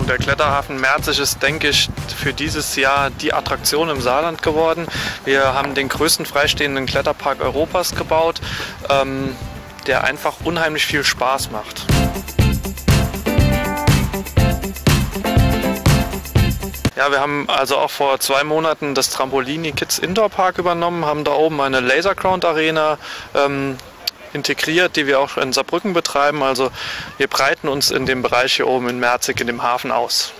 Der Kletterhafen Merzig ist, denke ich, für dieses Jahr die Attraktion im Saarland geworden. Wir haben den größten freistehenden Kletterpark Europas gebaut, der einfach unheimlich viel Spaß macht. Ja, wir haben also auch vor 2 Monaten das Trampolini Kids Indoor Park übernommen, haben da oben eine Laserground Arena integriert, die wir auch in Saarbrücken betreiben. Also wir breiten uns in dem Bereich hier oben in Merzig, in dem Hafen aus.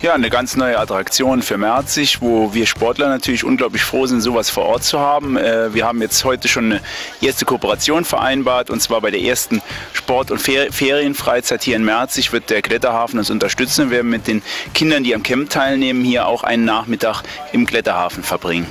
Ja, eine ganz neue Attraktion für Merzig, wo wir Sportler natürlich unglaublich froh sind, sowas vor Ort zu haben. Wir haben jetzt heute schon eine erste Kooperation vereinbart, und zwar bei der ersten Sport- und Ferienfreizeit hier in Merzig wird der Kletterhafen uns unterstützen. Wir werden mit den Kindern, die am Camp teilnehmen, hier auch einen Nachmittag im Kletterhafen verbringen.